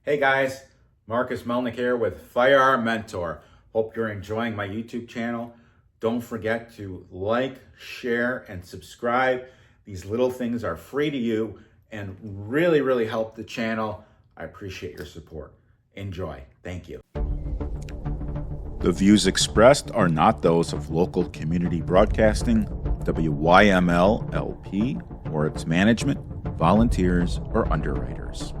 Hey guys, Marcus Melnick here with Firearm Mentor. Hope you're enjoying my YouTube channel. Don't forget to like, share, and subscribe. These little things are free to you and really help the channel. I appreciate your support. Enjoy. Thank you. The views expressed are not those of local community broadcasting, WYML LP, or its management, volunteers, or underwriters.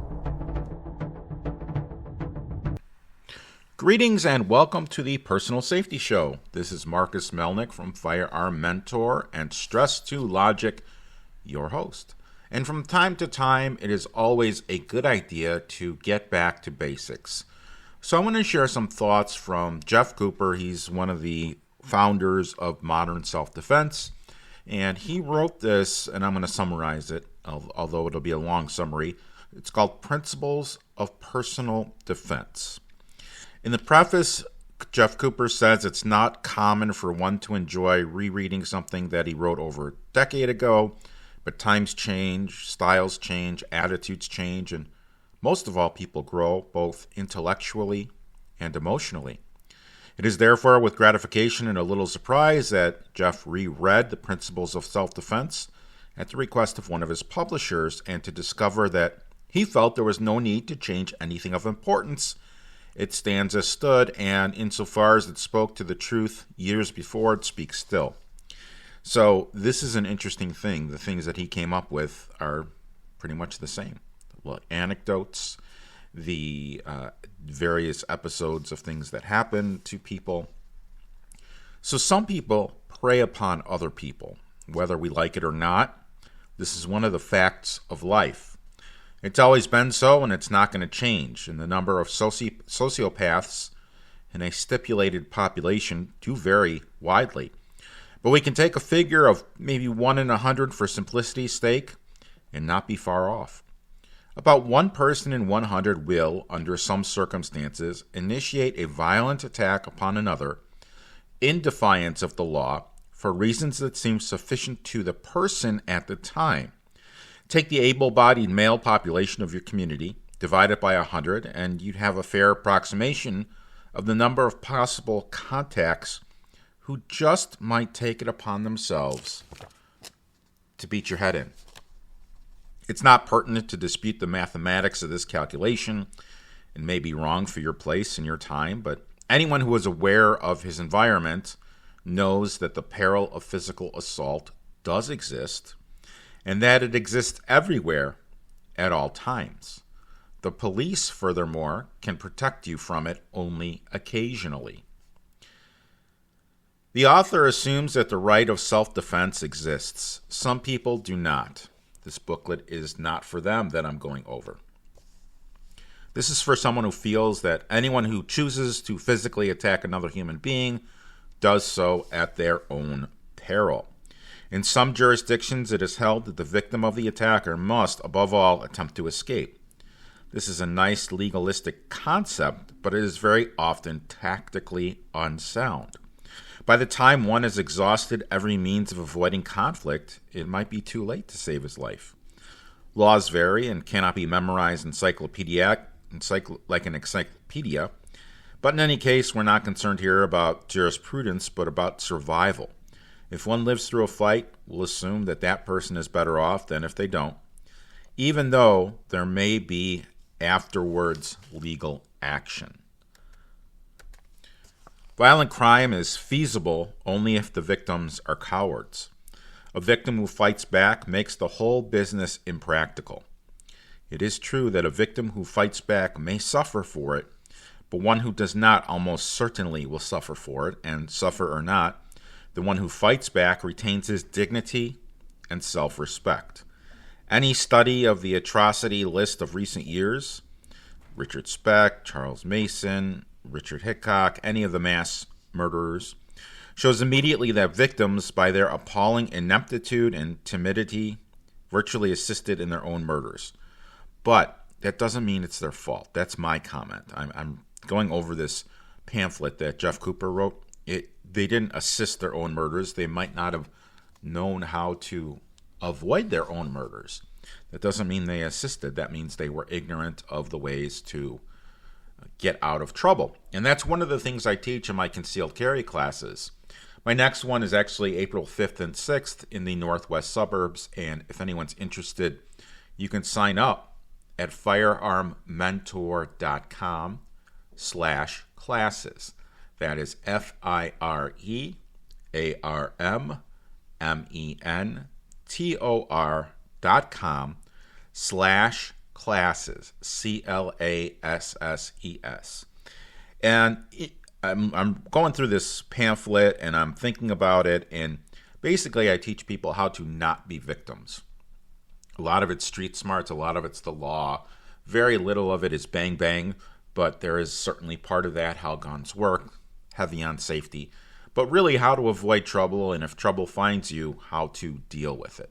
Greetings and welcome to the Personal Safety Show. This is Marcus Melnick from Firearm Mentor and Stress to Logic, your host. And from time to time, it is always a good idea to get back to basics. So I want to share some thoughts from Jeff Cooper. He's one of the founders of Modern Self-Defense. And he wrote this, and I'm going to summarize it, although it'll be a long summary. It's called Principles of Personal Defense. In the preface, Jeff Cooper says it's not common for one to enjoy rereading something that he wrote over a decade ago, but times change, styles change, attitudes change, and most of all, people grow both intellectually and emotionally. It is therefore with gratification and a little surprise that Jeff reread the Principles of Self-Defense at the request of one of his publishers, and to discover that he felt there was no need to change anything of importance. It stands as stood, and insofar as it spoke to the truth years before, it speaks still. So this is an interesting thing. The things that he came up with are pretty much the same. The anecdotes, the various episodes of things that happen to people. So some people prey upon other people, whether we like it or not. This is one of the facts of life. It's always been so, and it's not going to change. And the number of sociopaths in a stipulated population do vary widely. But we can take a figure of maybe 1 in 100 for simplicity's sake and not be far off. About 1 person in 100 will, under some circumstances, initiate a violent attack upon another in defiance of the law for reasons that seem sufficient to the person at the time. Take the able-bodied male population of your community, divide it by 100, and you'd have a fair approximation of the number of possible contacts who just might take it upon themselves to beat your head in. It's not pertinent to dispute the mathematics of this calculation. It may be wrong for your place and your time, but anyone who is aware of his environment knows that the peril of physical assault does exist, and that it exists everywhere at all times. The police, furthermore, can protect you from it only occasionally. The author assumes that the right of self-defense exists. Some people do not. This booklet is not for them that I'm going over. This is for someone who feels that anyone who chooses to physically attack another human being does so at their own peril. In some jurisdictions, it is held that the victim of the attacker must, above all, attempt to escape. This is a nice legalistic concept, but it is very often tactically unsound. By the time one has exhausted every means of avoiding conflict, it might be too late to save his life. Laws vary and cannot be memorized like an encyclopedia, but in any case, we're not concerned here about jurisprudence, but about survival. If one lives through a fight, we'll assume that that person is better off than if they don't, even though there may be afterwards legal action. Violent crime is feasible only if the victims are cowards. A victim who fights back makes the whole business impractical. It is true that a victim who fights back may suffer for it, but one who does not almost certainly will suffer for it, and suffer or not, the one who fights back retains his dignity and self-respect. Any study of the atrocity list of recent years, Richard Speck, Charles Mason, Richard Hickok, any of the mass murderers, shows immediately that victims, by their appalling ineptitude and timidity, virtually assisted in their own murders. But that doesn't mean it's their fault. That's my comment. I'm going over this pamphlet that Jeff Cooper wrote. They didn't assist their own murders. They might not have known how to avoid their own murders. That doesn't mean they assisted. That means they were ignorant of the ways to get out of trouble. And that's one of the things I teach in my concealed carry classes. My next one is actually April 5th and 6th in the northwest suburbs. And if anyone's interested, you can sign up at firearmmentor.com/classes. That is FIREARMMENTOR.com/classes, CLASSES. And I'm going through this pamphlet and I'm thinking about it, and basically I teach people how to not be victims. A lot of it's street smarts, a lot of it's the law. Very little of it is bang bang, but there is certainly part of that, how guns work, heavy on safety, but really how to avoid trouble, and if trouble finds you, how to deal with it.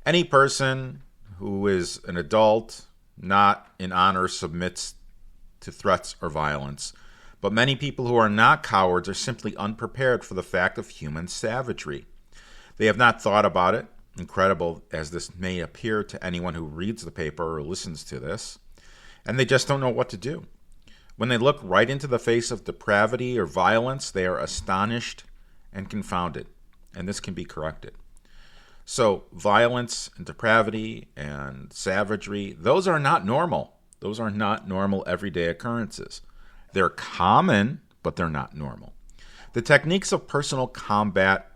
Any person who is an adult, not in honor, submits to threats or violence. But many people who are not cowards are simply unprepared for the fact of human savagery. They have not thought about it, incredible as this may appear to anyone who reads the paper or listens to this, and they just don't know what to do. When they look right into the face of depravity or violence, they are astonished and confounded, and this can be corrected. So violence and depravity and savagery, those are not normal. Those are not normal everyday occurrences. They're common, but they're not normal. The techniques of personal combat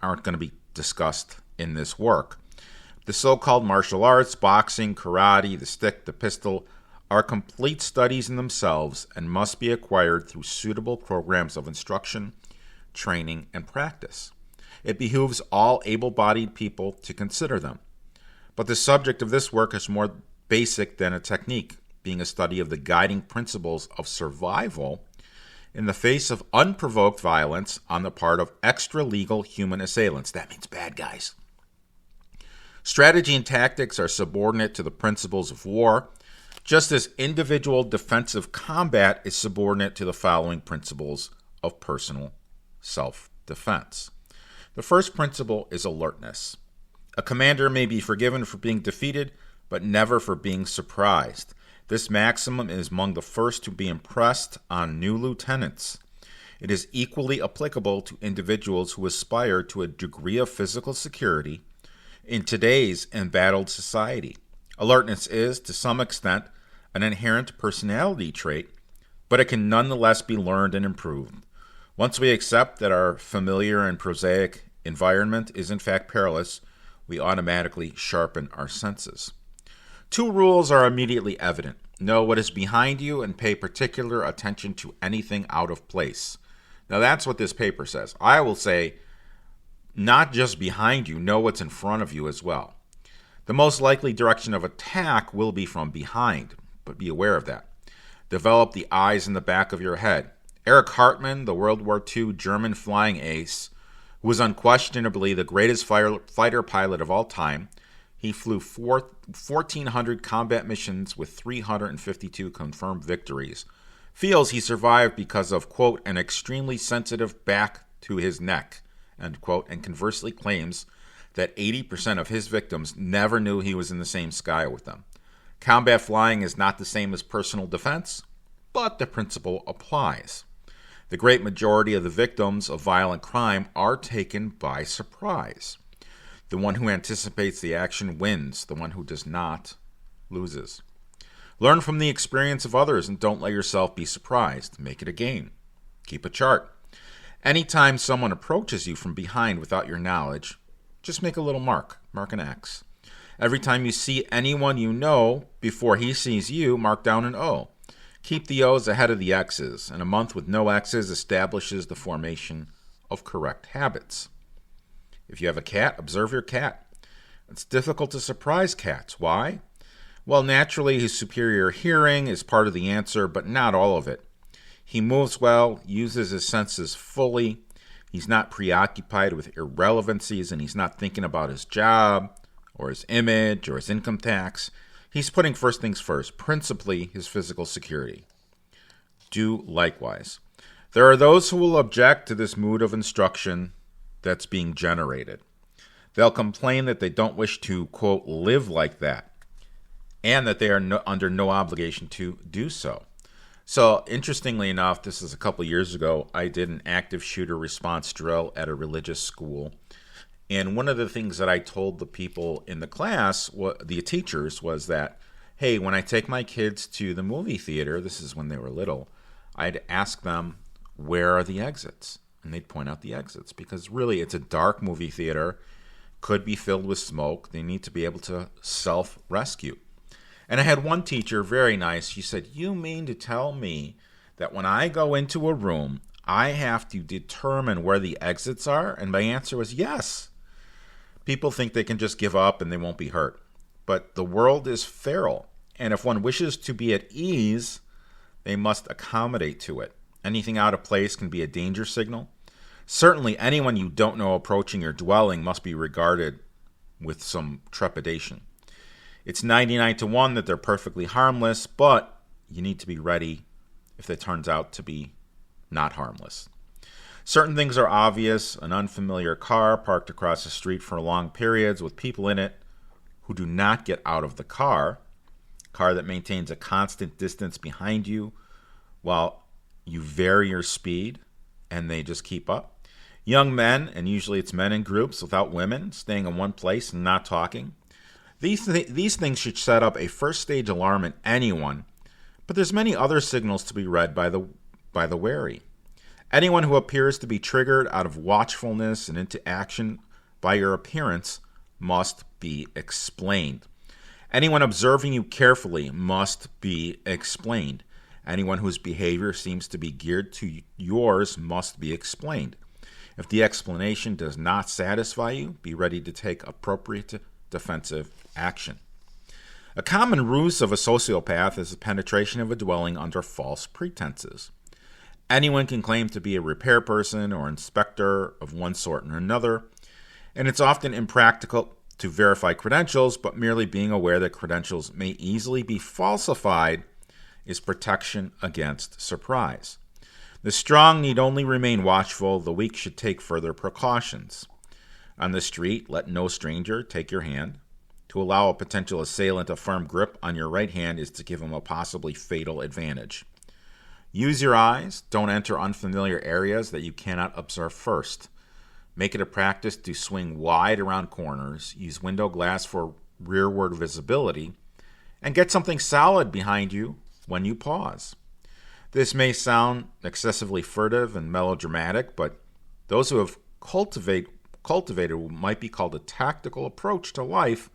aren't going to be discussed in this work. The so-called martial arts, boxing, karate, the stick, the pistol, are complete studies in themselves and must be acquired through suitable programs of instruction, training, and practice. It behooves all able-bodied people to consider them. But the subject of this work is more basic than a technique, being a study of the guiding principles of survival in the face of unprovoked violence on the part of extra-legal human assailants. That means bad guys. Strategy and tactics are subordinate to the principles of war, just as individual defensive combat is subordinate to the following principles of personal self-defense. The first principle is alertness. A commander may be forgiven for being defeated, but never for being surprised. This maximum is among the first to be impressed on new lieutenants. It is equally applicable to individuals who aspire to a degree of physical security in today's embattled society. Alertness is, to some extent, an inherent personality trait, but it can nonetheless be learned and improved. Once we accept that our familiar and prosaic environment is in fact perilous, we automatically sharpen our senses. Two rules are immediately evident. Know what is behind you and pay particular attention to anything out of place. Now that's what this paper says. I will say, not just behind you, know what's in front of you as well. The most likely direction of attack will be from behind, but be aware of that. Develop the eyes in the back of your head. Erich Hartmann, the World War II German flying ace, who was unquestionably the greatest fighter pilot of all time, he flew 1,400 combat missions with 352 confirmed victories, feels he survived because of, quote, an extremely sensitive back to his neck, end quote, and conversely claims that 80% of his victims never knew he was in the same sky with them. Combat flying is not the same as personal defense, but the principle applies. The great majority of the victims of violent crime are taken by surprise. The one who anticipates the action wins. The one who does not loses. Learn from the experience of others and don't let yourself be surprised. Make it a game. Keep a chart. Anytime someone approaches you from behind without your knowledge, just make a little mark. Mark an X. Every time you see anyone you know before he sees you, mark down an O. Keep the O's ahead of the X's, and a month with no X's establishes the formation of correct habits. If you have a cat, observe your cat. It's difficult to surprise cats. Why? Well, naturally, his superior hearing is part of the answer, but not all of it. He moves well, uses his senses fully. He's not preoccupied with irrelevancies, and he's not thinking about his job or his image or his income tax. He's putting first things first, principally his physical security. Do likewise. There are those who will object to this mood of instruction that's being generated. They'll complain that they don't wish to, quote, live like that, and that they are under no obligation to do so. So, interestingly enough, this is a couple years ago, I did an active shooter response drill at a religious school. And one of the things that I told the people in the class, the teachers, was that, hey, when I take my kids to the movie theater, this is when they were little, I'd ask them, where are the exits? And they'd point out the exits, because really it's a dark movie theater, could be filled with smoke. They need to be able to self-rescue. And I had one teacher, very nice, she said, you mean to tell me that when I go into a room, I have to determine where the exits are? And my answer was yes. People think they can just give up and they won't be hurt. But the world is feral, and if one wishes to be at ease, they must accommodate to it. Anything out of place can be a danger signal. Certainly anyone you don't know approaching your dwelling must be regarded with some trepidation. It's 99 to 1 that they're perfectly harmless, but you need to be ready if it turns out to be not harmless. Certain things are obvious. An unfamiliar car parked across the street for long periods with people in it who do not get out of the car that maintains a constant distance behind you while you vary your speed and they just keep up. Young men, and usually it's men in groups without women, staying in one place and not talking. These things should set up a first stage alarm in anyone, but there's many other signals to be read by the wary. Anyone who appears to be triggered out of watchfulness and into action by your appearance must be explained. Anyone observing you carefully must be explained. Anyone whose behavior seems to be geared to yours must be explained. If the explanation does not satisfy you, be ready to take appropriate defensive action. A common ruse of a sociopath is the penetration of a dwelling under false pretenses. Anyone can claim to be a repair person or inspector of one sort or another, and it's often impractical to verify credentials, but merely being aware that credentials may easily be falsified is protection against surprise. The strong need only remain watchful, the weak should take further precautions. On the street, let no stranger take your hand. To allow a potential assailant a firm grip on your right hand is to give him a possibly fatal advantage. Use your eyes. Don't enter unfamiliar areas that you cannot observe first. Make it a practice to swing wide around corners. Use window glass for rearward visibility. And get something solid behind you when you pause. This may sound excessively furtive and melodramatic, but those who have cultivated what might be called a tactical approach to life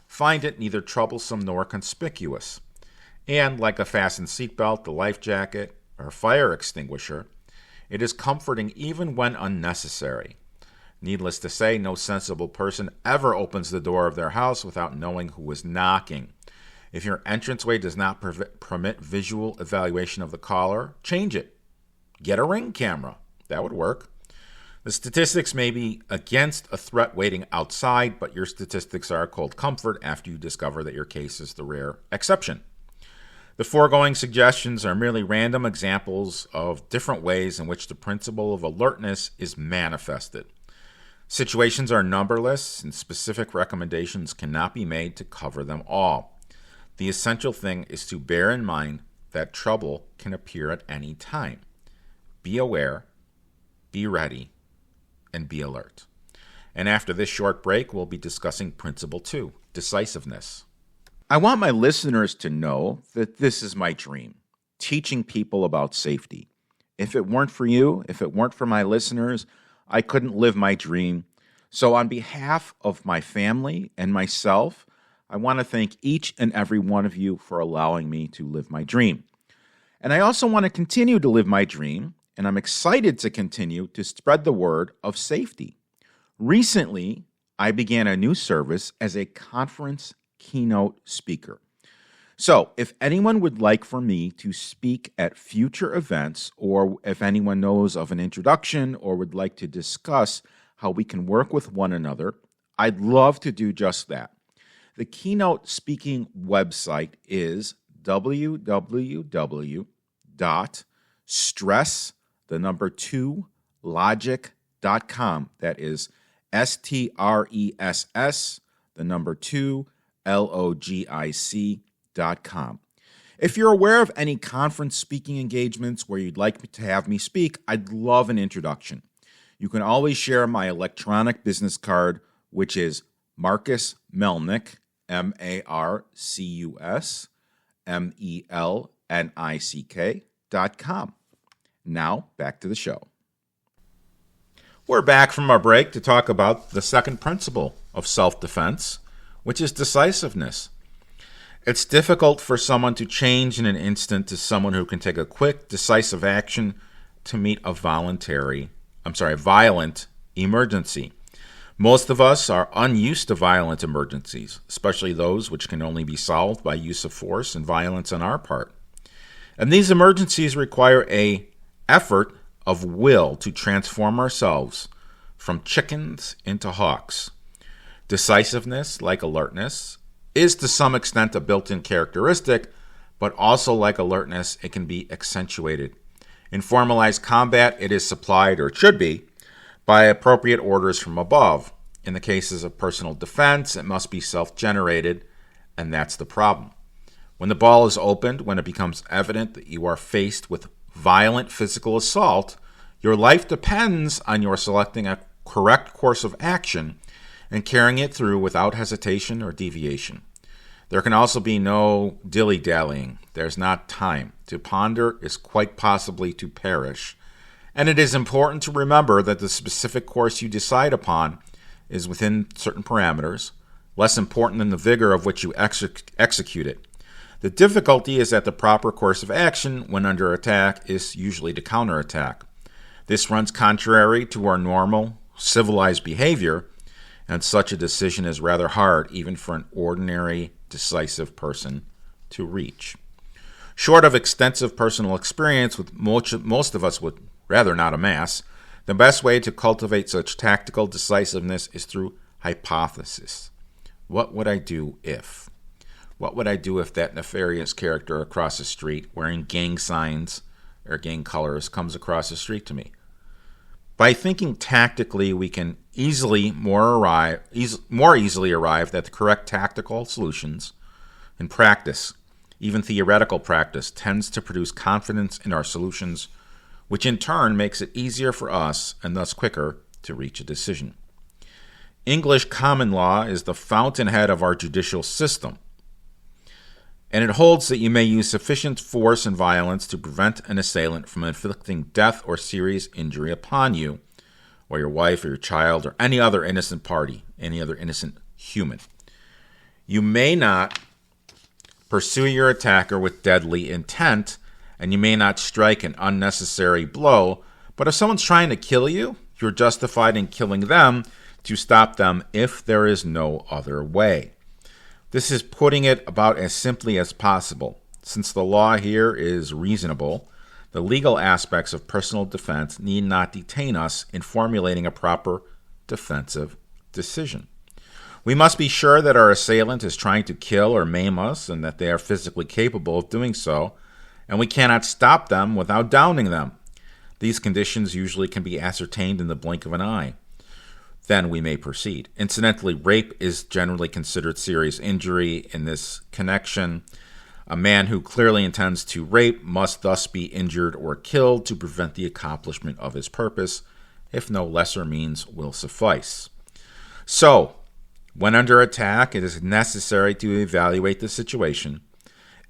find it neither troublesome nor conspicuous. And like a fastened seatbelt, a life jacket, or a fire extinguisher, it is comforting even when unnecessary. Needless to say, no sensible person ever opens the door of their house without knowing who is knocking. If your entranceway does not permit visual evaluation of the caller, change it. Get a Ring camera. That would work. The statistics may be against a threat waiting outside, but your statistics are a cold comfort after you discover that your case is the rare exception. The foregoing suggestions are merely random examples of different ways in which the principle of alertness is manifested. Situations are numberless, and specific recommendations cannot be made to cover them all. The essential thing is to bear in mind that trouble can appear at any time. Be aware, be ready, and be alert. And after this short break, we'll be discussing Principle 2, decisiveness. I want my listeners to know that this is my dream, teaching people about safety. If it weren't for you, if it weren't for my listeners, I couldn't live my dream. So on behalf of my family and myself, I want to thank each and every one of you for allowing me to live my dream. And I also want to continue to live my dream, and I'm excited to continue to spread the word of safety. Recently, I began a new service as a conference keynote speaker. So if anyone would like for me to speak at future events, or if anyone knows of an introduction or would like to discuss how we can work with one another, I'd love to do just that. The keynote speaking website is www.stress2logic.com. That is STRESS, the number 2, LOGIC.com. If you're aware of any conference speaking engagements where you'd like to have me speak, I'd love an introduction. You can always share my electronic business card, which is Marcus Melnick, MarcusMelnick.com. Now, back to the show. We're back from our break to talk about the second principle of self-defense, which is decisiveness. It's difficult for someone to change in an instant to someone who can take a quick, decisive action to meet a violent emergency. Most of us are unused to violent emergencies, especially those which can only be solved by use of force and violence on our part. And these emergencies require an effort of will to transform ourselves from chickens into hawks. Decisiveness, like alertness, is to some extent a built-in characteristic, but also like alertness, it can be accentuated. In formalized combat, it is supplied, or it should be, by appropriate orders from above. In the cases of personal defense, it must be self-generated, and that's the problem. When the ball is opened, when it becomes evident that you are faced with violent physical assault, your life depends on your selecting a correct course of action and carrying it through without hesitation or deviation. There can also be no dilly-dallying. There's not time. To ponder is quite possibly to perish. And it is important to remember that the specific course you decide upon is within certain parameters, less important than the vigor of which you execute it. The difficulty is that the proper course of action when under attack is usually to counterattack. This runs contrary to our normal, civilized behavior, and such a decision is rather hard even for an ordinary, decisive person to reach. Short of extensive personal experience, which most of us would rather not amass, the best way to cultivate such tactical decisiveness is through hypothesis. What would I do if? What would I do if that nefarious character across the street wearing gang signs or gang colors comes across the street to me? By thinking tactically, we can more easily arrive at the correct tactical solutions. In practice, even theoretical practice, tends to produce confidence in our solutions, which in turn makes it easier for us and thus quicker to reach a decision. English common law is the fountainhead of our judicial system, and it holds that you may use sufficient force and violence to prevent an assailant from inflicting death or serious injury upon you, or your wife, or your child, or any other innocent party, any other innocent human. You may not pursue your attacker with deadly intent, and you may not strike an unnecessary blow, but if someone's trying to kill you, you're justified in killing them to stop them if there is no other way. This is putting it about as simply as possible. Since the law here is reasonable, the legal aspects of personal defense need not detain us in formulating a proper defensive decision. We must be sure that our assailant is trying to kill or maim us and that they are physically capable of doing so, and we cannot stop them without downing them. These conditions usually can be ascertained in the blink of an eye. Then we may proceed. Incidentally, rape is generally considered serious injury in this connection. A man who clearly intends to rape must thus be injured or killed to prevent the accomplishment of his purpose, if no lesser means will suffice. So, when under attack, it is necessary to evaluate the situation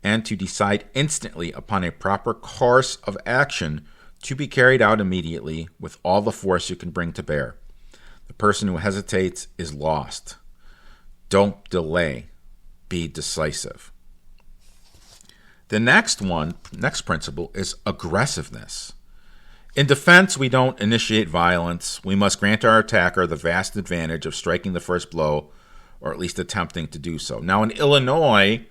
and to decide instantly upon a proper course of action to be carried out immediately with all the force you can bring to bear. The person who hesitates is lost. Don't delay. Be decisive. The next principle is aggressiveness. In defense, we don't initiate violence. We must grant our attacker the vast advantage of striking the first blow, or at least attempting to do so. Now, in Illinois,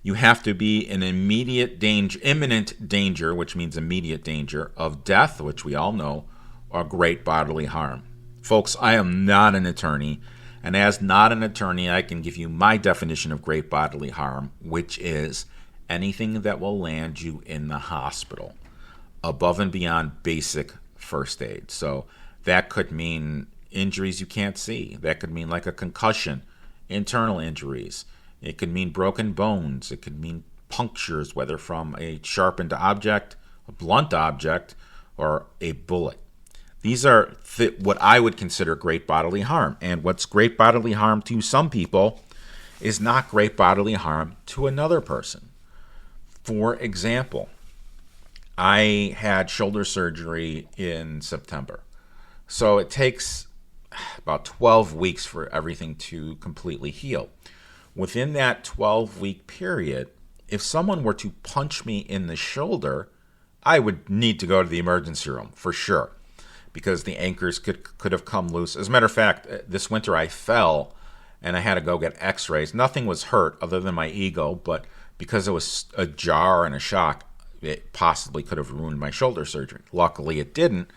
you have to be in imminent danger, which means immediate danger, of death, which we all know, or great bodily harm. Folks, I am not an attorney, and as not an attorney, I can give you my definition of great bodily harm, which is anything that will land you in the hospital, above and beyond basic first aid. So that could mean injuries you can't see. That could mean like a concussion, internal injuries. It could mean broken bones. It could mean punctures, whether from a sharpened object, a blunt object, or a bullet. These are what I would consider great bodily harm. And what's great bodily harm to some people is not great bodily harm to another person. For example, I had shoulder surgery in September. So it takes about 12 weeks for everything to completely heal. Within that 12-week period, if someone were to punch me in the shoulder, I would need to go to the emergency room for sure, because the anchors could have come loose. As a matter of fact, this winter I fell and I had to go get x-rays. Nothing was hurt other than my ego, but because it was a jar and a shock, it possibly could have ruined my shoulder surgery. Luckily it didn't.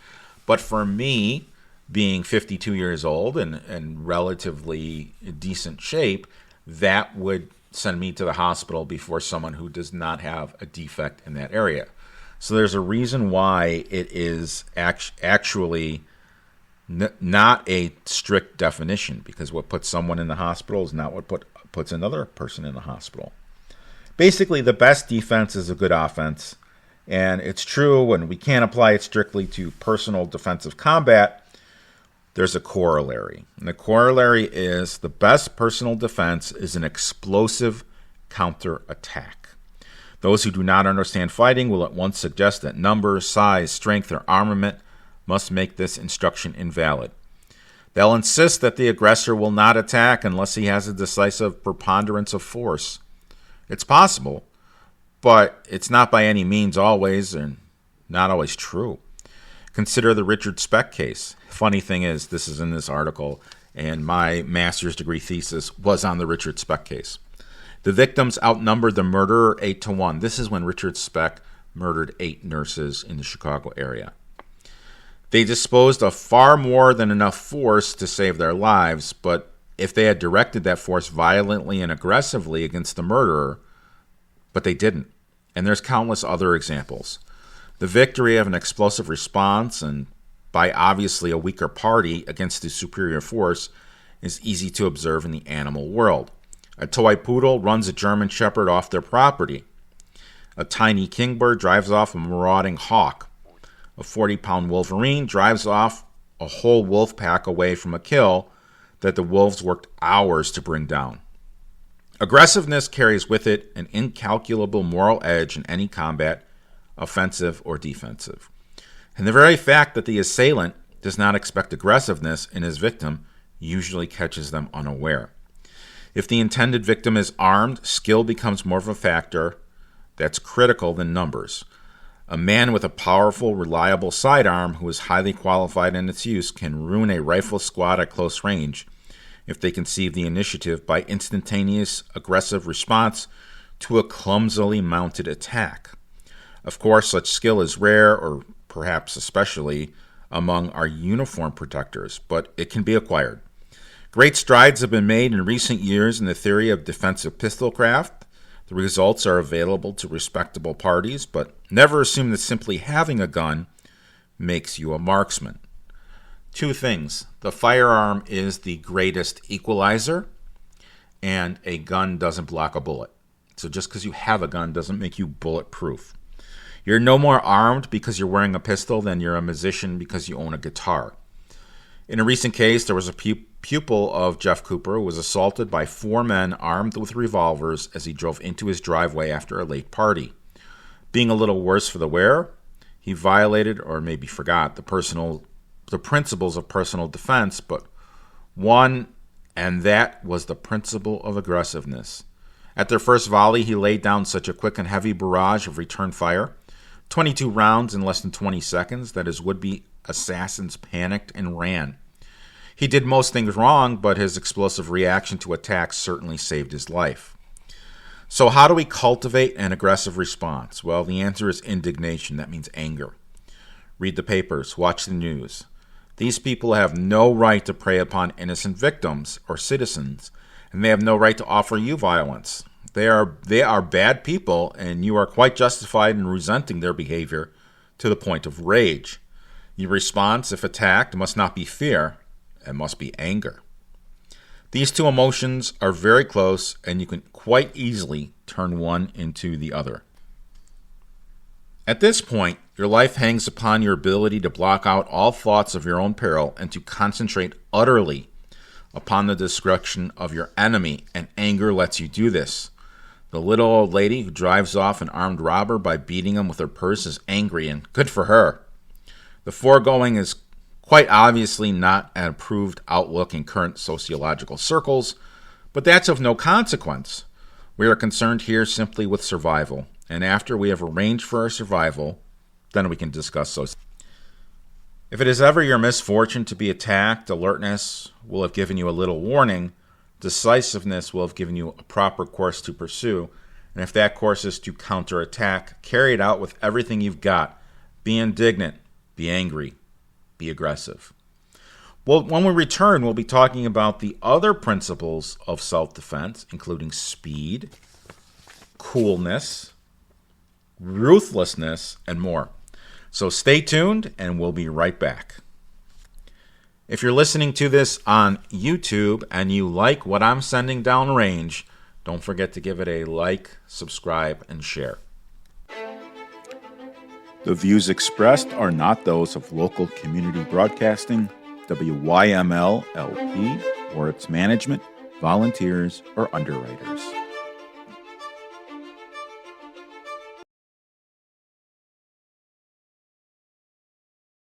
But for me, being 52 years old and relatively decent shape, that would send me to the hospital before someone who does not have a defect in that area. So there's a reason why it is actually not a strict definition, because what puts someone in the hospital is not what puts another person in the hospital. Basically, the best defense is a good offense, and it's true when we can't apply it strictly to personal defensive combat. There's a corollary, and the corollary is the best personal defense is an explosive counterattack. Those who do not understand fighting will at once suggest that numbers, size, strength, or armament must make this instruction invalid. They'll insist that the aggressor will not attack unless he has a decisive preponderance of force. It's possible, but it's not by any means always, and not always true. Consider the Richard Speck case. Funny thing is, this is in this article, and my master's degree thesis was on the Richard Speck case. The victims outnumbered the murderer 8-1. This is when Richard Speck murdered 8 nurses in the Chicago area. They disposed of far more than enough force to save their lives, but if they had directed that force violently and aggressively against the murderer, but they didn't. And there's countless other examples. The victory of an explosive response, and by obviously a weaker party against the superior force, is easy to observe in the animal world. A toy poodle runs a German shepherd off their property. A tiny kingbird drives off a marauding hawk. A 40-pound wolverine drives off a whole wolf pack away from a kill that the wolves worked hours to bring down. Aggressiveness carries with it an incalculable moral edge in any combat, offensive or defensive. And the very fact that the assailant does not expect aggressiveness in his victim usually catches them unaware. If the intended victim is armed, skill becomes more of a factor that's critical than numbers. A man with a powerful, reliable sidearm who is highly qualified in its use can ruin a rifle squad at close range if they conceive the initiative by instantaneous, aggressive response to a clumsily mounted attack. Of course, such skill is rare, or perhaps especially among our uniform protectors, but it can be acquired. Great strides have been made in recent years in the theory of defensive pistolcraft. The results are available to respectable parties, but never assume that simply having a gun makes you a marksman. 2 things. The firearm is the greatest equalizer, and a gun doesn't block a bullet. So just because you have a gun doesn't make you bulletproof. You're no more armed because you're wearing a pistol than you're a musician because you own a guitar. In a recent case, there was a pupil of Jeff Cooper who was assaulted by 4 men armed with revolvers as he drove into his driveway after a late party. Being a little worse for the wear, he violated, or maybe forgot, the principles of personal defense, but one, and that was the principle of aggressiveness. At their first volley, he laid down such a quick and heavy barrage of return fire, 22 rounds in less than 20 seconds, that his would-be assassins panicked and ran. He did most things wrong, but his explosive reaction to attacks certainly saved his life. So how do we cultivate an aggressive response? Well, the answer is indignation. That means anger. Read the papers, watch the news. These people have no right to prey upon innocent victims or citizens, and they have no right to offer you violence. They are bad people, and you are quite justified in resenting their behavior to the point of rage. Your response, if attacked, must not be fear. It must be anger. These two emotions are very close, and you can quite easily turn one into the other. At this point, your life hangs upon your ability to block out all thoughts of your own peril and to concentrate utterly upon the destruction of your enemy, and anger lets you do this. The little old lady who drives off an armed robber by beating him with her purse is angry, and good for her. The foregoing is quite obviously not an approved outlook in current sociological circles, but that's of no consequence. We are concerned here simply with survival, and after we have arranged for our survival, then we can discuss those. If it is ever your misfortune to be attacked, alertness will have given you a little warning, decisiveness will have given you a proper course to pursue, and if that course is to counterattack, carry it out with everything you've got. Be indignant, be angry, be aggressive. Well, when we return, we'll be talking about the other principles of self-defense, including speed, coolness, ruthlessness, and more. So stay tuned, and we'll be right back. If you're listening to this on YouTube and you like what I'm sending downrange, don't forget to give it a like, subscribe, and share. The views expressed are not those of local community broadcasting, WYML LP, or its management, volunteers, or underwriters.